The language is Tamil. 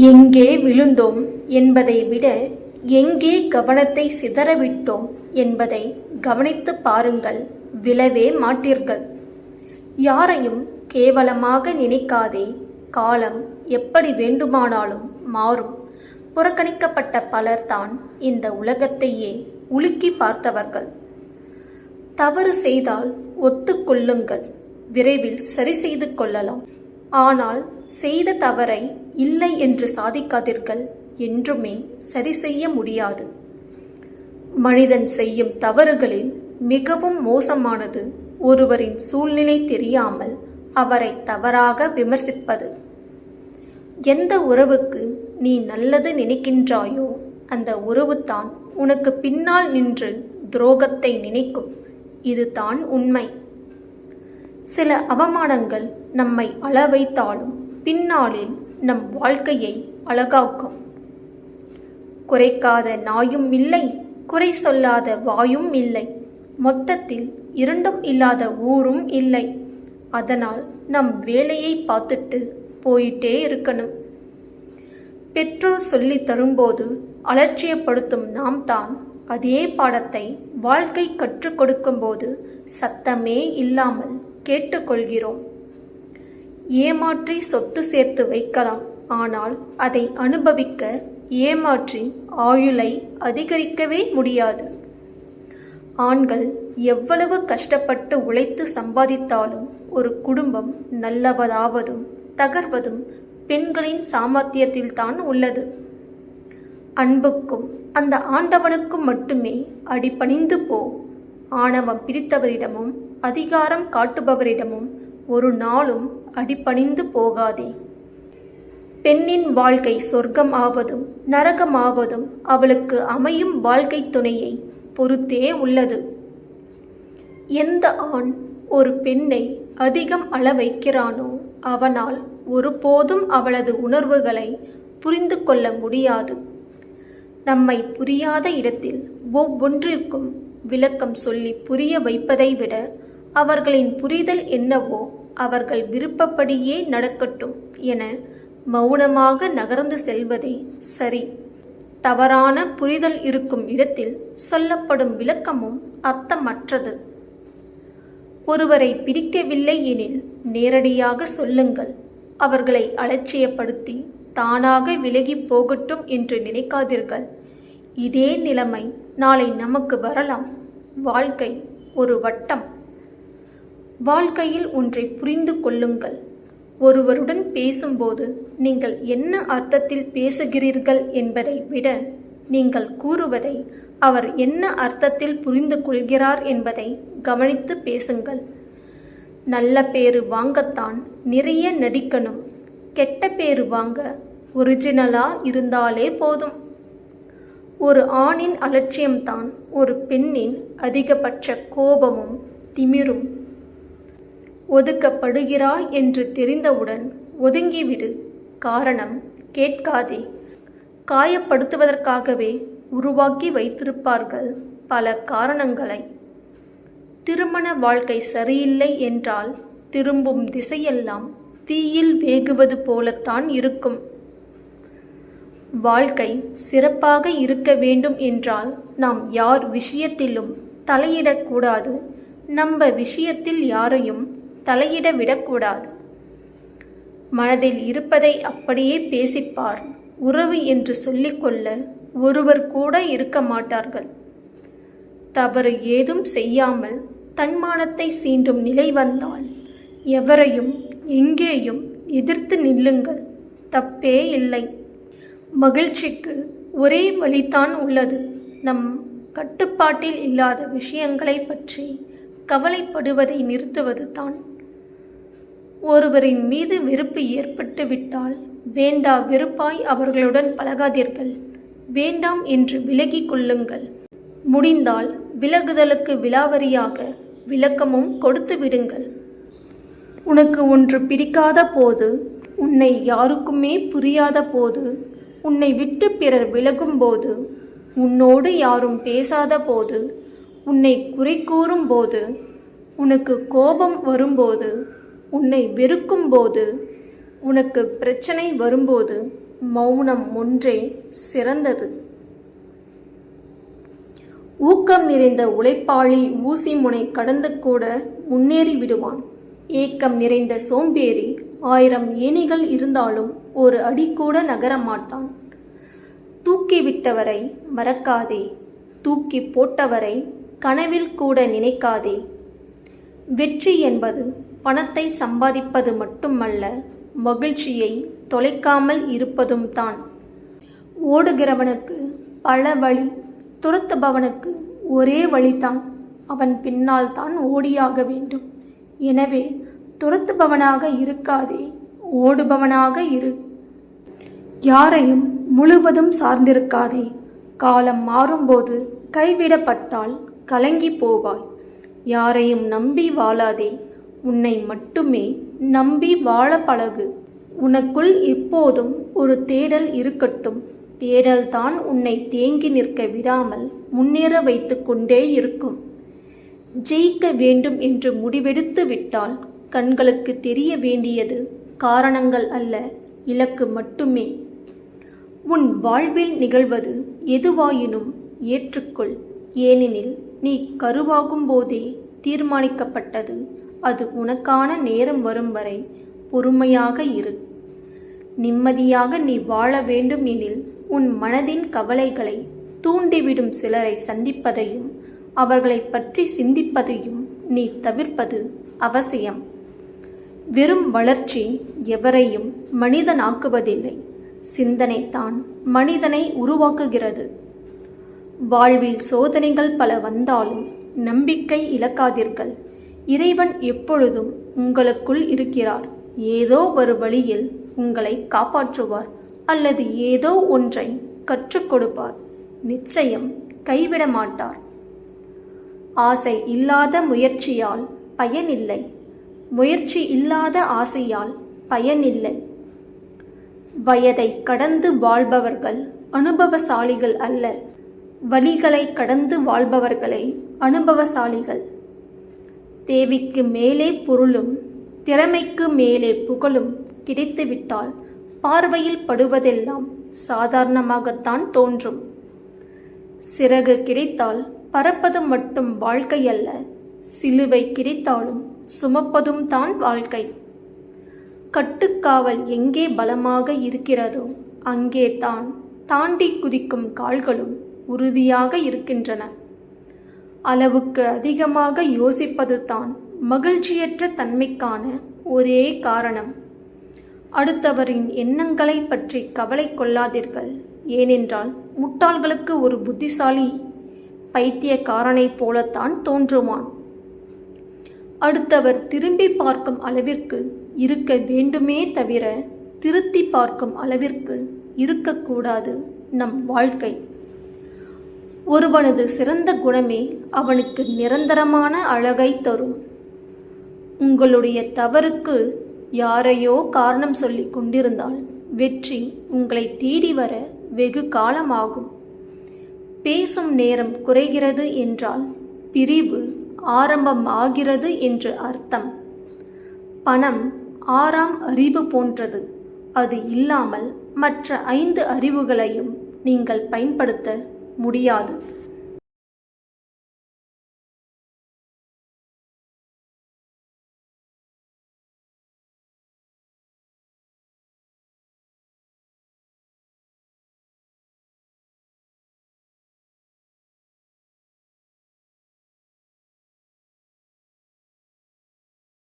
எங்கே விழுந்தோம் என்பதை விட எங்கே கவனத்தை சிதறவிட்டோம் என்பதை கவனித்துப் பாருங்கள், விழவே மாட்டீர்கள். யாரையும் கேவலமாக நினைக்காதே. காலம் எப்படி வேண்டுமானாலும் மாறும். புறக்கணிக்கப்பட்ட பலர்தான் இந்த உலகத்தையே உலுக்கி பார்த்தவர்கள். தவறு செய்தால் ஒத்துக்கொள்ளுங்கள், விரைவில் சரி செய்து கொள்ளலாம். ஆனால் செய்த தவறை இல்லை என்று சாதிக்காதீர்கள், என்றுமே சரி செய்ய முடியாது. மனிதன் செய்யும் தவறுகளில் மிகவும் மோசமானது ஒருவரின் சூழ்நிலை தெரியாமல் அவரை தவறாக விமர்சிப்பது. எந்த உறவுக்கு நீ நல்லது நினைக்கின்றாயோ அந்த உறவுதான் உனக்கு பின்னால் நின்று துரோகத்தை நினைக்கும். இதுதான் உண்மை. சில அவமானங்கள் நம்மை அழ வைத்தாலும் பின்னாளில் நம் வாழ்க்கையை அழகாக்கும். குறைக்காத நாயும் இல்லை, குறை சொல்லாத வாயும் இல்லை, மொத்தத்தில் இரண்டும் இல்லாத ஊரும் இல்லை. அதனால் நம் வேலையை பார்த்துட்டு போயிட்டே இருக்கணும். பெற்றோர் சொல்லி தரும்போது அலட்சியப்படுத்தும் நாம் தான் அதே பாடத்தை வாழ்க்கை கற்றுக் கொடுக்கும்போது சத்தமே இல்லாமல் கேட்டுக்கொள்கிறோம். ஏமாற்றி சொத்து சேர்த்து வைக்கலாம், ஆனால் அதை அனுபவிக்க ஏமாற்றி ஆயுளை அதிகரிக்கவே முடியாது. ஆண்கள் எவ்வளவு கஷ்டப்பட்டு உழைத்து சம்பாதித்தாலும் ஒரு குடும்பம் நல்லவதாவதும் தகர்வதும் பெண்களின் சாமர்த்தியத்தில்தான் உள்ளது. அன்புக்கும் அந்த ஆண்டவனுக்கும் மட்டுமே அடிபணிந்து போ. ஆணவம் பிடித்தவரிடமும் அதிகாரம் காட்டுபவரிடமும் ஒரு நாளும் அடிபணிந்து போகாதே. பெண்ணின் வாழ்க்கை சொர்க்கம் ஆவதும் நரகமாவதும் அவளுக்கு அமையும் வாழ்க்கை துணையை பொறுத்தே உள்ளது. எந்த ஆண் ஒரு பெண்ணை அதிகம் அள வைக்கிறானோ அவனால் ஒருபோதும் அவளது உணர்வுகளை புரிந்து கொள்ள முடியாது. நம்மை புரியாத இடத்தில் ஒவ்வொன்றிற்கும் விளக்கம் சொல்லி புரிய வைப்பதை விட அவர்களின் புரிதல் என்னவோ அவர்கள் விருப்பப்படியே நடக்கட்டும் என மௌனமாக நகர்ந்து செல்வதே சரி. தவறான புரிதல் இருக்கும் இடத்தில் சொல்லப்படும் விளக்கமும் அர்த்தமற்றது. ஒருவரை பிடிக்கவில்லை எனில் நேரடியாக சொல்லுங்கள். அவர்களை அலட்சியப்படுத்தி தானாக விலகி போகட்டும் என்று நினைக்காதீர்கள். இதே நிலைமை நாளை நமக்கு வரலாம். வாழ்க்கை ஒரு வட்டம். வாழ்க்கையில் ஒன்றை புரிந்து கொள்ளுங்கள். ஒருவருடன் பேசும்போது நீங்கள் என்ன அர்த்தத்தில் பேசுகிறீர்கள் என்பதை விட நீங்கள் கூறுவதை அவர் என்ன அர்த்தத்தில் புரிந்து கொள்கிறார் என்பதை கவனித்து பேசுங்கள். நல்ல பேரு வாங்கத்தான் நிறைய நடிக்கணும். கெட்ட பேரு வாங்க ஒரிஜினலா இருந்தாலே போதும். ஒரு ஆணின் அலட்சியம்தான் ஒரு பெண்ணின் அதிகபட்ச கோபமும் திமிரும். ஒதுக்கப்படுகிறாய் என்று தெரிந்தவுடன் ஒதுங்கிவிடு. காரணம் கேட்காதே. காயப்படுத்துவதற்காகவே உருவாக்கி வைத்திருப்பார்கள் பல காரணங்களை. திருமண வாழ்க்கை சரியில்லை என்றால் திரும்பும் திசையெல்லாம் தீயில் வேகுவது போலத்தான் இருக்கும். வாழ்க்கை சிறப்பாக இருக்க வேண்டும் என்றால் நாம் யார் விஷயத்திலும் தலையிடக்கூடாது. நம்ம விஷயத்தில் யாரையும் தலையிட விடக்கூடாது. மனதில் இருப்பதை அப்படியே பேசிப்பார். உறவு என்று சொல்லிக்கொள்ள ஒருவர் கூட இருக்க மாட்டார்கள். தவறு ஏதும் செய்யாமல் தன்மானத்தை சீண்டும் நிலை வந்தால் எவரையும் எங்கேயும் எதிர்த்து நில்லுங்கள். தப்பே இல்லை. மகிழ்ச்சிக்கு ஒரே வழிதான் உள்ளது. நம் கட்டுப்பாட்டில் இல்லாத விஷயங்களை பற்றி கவலைப்படுவதை நிறுத்துவது தான். ஒருவரின் மீது வெறுப்பு ஏற்பட்டு விட்டால் வேண்டா வெறுப்பாய் அவர்களுடன் பழகாதீர்கள். வேண்டாம் என்று விலகி கொள்ளுங்கள். முடிந்தால் விலகுதலுக்கு விலாவரியாக விளக்கமும் கொடுத்து விடுங்கள். உனக்கு ஒன்று பிடிக்காத போது, உன்னை யாருக்குமே புரியாத போது, உன்னை விட்டு பிறர் விலகும்போது, உன்னோடு யாரும் பேசாத போது, உன்னை குறை கூறும் போது, உனக்கு கோபம் வரும்போது, உன்னை வெறுக்கும்போது, உனக்கு பிரச்சனை வரும்போது மௌனம் ஒன்றே சிறந்தது. ஊக்கம் நிறைந்த உழைப்பாளி ஊசி முனை கடந்து கூட முன்னேறி விடுவான். ஏக்கம் நிறைந்த சோம்பேறி 1000 ஏணிகள் இருந்தாலும் ஒரு அடி கூட நகரமாட்டான். தூக்கிவிட்டவரை மறக்காதே, தூக்கி போட்டவரை கனவில் கூட நினைக்காதே. வெற்றி என்பது பணத்தை சம்பாதிப்பது மட்டுமல்ல, மகிழ்ச்சியை தொலைக்காமல் இருப்பதும் தான். ஓடுகிறவனுக்கு பல வழி, துரத்துபவனுக்கு ஒரே வழிதான். அவன் பின்னால் தான் ஓடியாக வேண்டும். எனவே துரத்துபவனாக இருக்காதே, ஓடுபவனாக இரு. யாரையும் முழுவதும் சார்ந்திருக்காதே. காலம் மாறும்போது கைவிடப்பட்டால் கலங்கி போவாய். யாரையும் நம்பி வாழாதே, உன்னை மட்டுமே நம்பி வாழ பழகு. உனக்குள் எப்போதும் ஒரு தேடல் இருக்கட்டும். தேடல்தான் உன்னை தேங்கி நிற்க விடாமல் முன்னேற வைத்து கொண்டே இருக்கும். ஜெயிக்க வேண்டும் என்று முடிவெடுத்து விட்டால் கண்களுக்கு தெரிய வேண்டியது காரணங்கள் அல்ல, இலக்கு மட்டுமே. உன் வாழ்வில் நிகழ்வது எதுவாயினும் ஏற்றுக்கொள். ஏனெனில் நீ கருவாகும் போதே தீர்மானிக்கப்பட்டது. அது உனக்கான நேரம் வரும் வரை பொறுமையாக இரு. நிம்மதியாக நீ வாழ வேண்டும் எனில் உன் மனதின் கவலைகளை தூண்டிவிடும் சிலரை சந்திப்பதையும் அவர்களை பற்றி சிந்திப்பதையும் நீ தவிர்ப்பது அவசியம். வெறும் வளர்ச்சி எவரையும் மனிதனாக்குவதில்லை, சிந்தனைத்தான் மனிதனை உருவாக்குகிறது. வாழ்வில் சோதனைகள் பல வந்தாலும் நம்பிக்கை இழக்காதீர்கள். இறைவன் எப்பொழுதும் உங்களுக்குள் இருக்கிறார். ஏதோ ஒரு வழியில் உங்களை காப்பாற்றுவார் அல்லது ஏதோ ஒன்றை கற்றுக் கொடுப்பார். நிச்சயம் கைவிட மாட்டார். ஆசை இல்லாத முயற்சியால் பயனில்லை, முயற்சி இல்லாத ஆசையால் பயனில்லை. வயதை கடந்து வாழ்பவர்கள் அனுபவசாலிகள் அல்ல, வழிகளை கடந்து வாழ்பவர்களே அனுபவசாலிகள். தேவைக்கு மேலே பொருளும் திறமைக்கு மேலே புகழும் கிடைத்துவிட்டால் பார்வையில் படுவதெல்லாம் சாதாரணமாகத்தான் தோன்றும். சிறகு கிடைத்தால் பறப்பது மட்டும் வாழ்க்கை அல்ல, சிலுவை கிடைத்தாலும் சுமப்பதும் தான் வாழ்க்கை. கட்டுக்காவல் எங்கே பலமாக இருக்கிறதோ அங்கே தான் தாண்டி குதிக்கும் கால்களும் உறுதியாக இருக்கின்றன. அளவுக்கு அதிகமாக யோசிப்பது தான் மகிழ்ச்சியற்ற தன்மைக்கான ஒரே காரணம். அடுத்தவரின் எண்ணங்களை பற்றி கவலை கொள்ளாதீர்கள். ஏனென்றால் முட்டாள்களுக்கு ஒரு புத்திசாலி பைத்தியக்காரனைப் போலத்தான் தோன்றுவான். அடுத்தவர் திரும்பி பார்க்கும் அளவிற்கு இருக்க வேண்டுமே தவிர திருத்தி பார்க்கும் அளவிற்கு இருக்கக்கூடாது நம் வாழ்க்கை. ஒருவனது சிறந்த குணமே அவனுக்கு நிரந்தரமான அழகை தரும். உங்களுடைய தவறுக்கு யாரையோ காரணம் சொல்லிக் கொண்டிருந்தால் வெற்றி உங்களை தேடி வர வெகு காலமாகும். பேசும் நேரம் குறைகிறது என்றால் பிரிவு ஆரம்பம் ஆகிறது என்று அர்த்தம். பணம் 6ஆம் அறிவு போன்றது. அது இல்லாமல் மற்ற 5 அறிவுகளையும் நீங்கள் பயன்படுத்த முடியாது.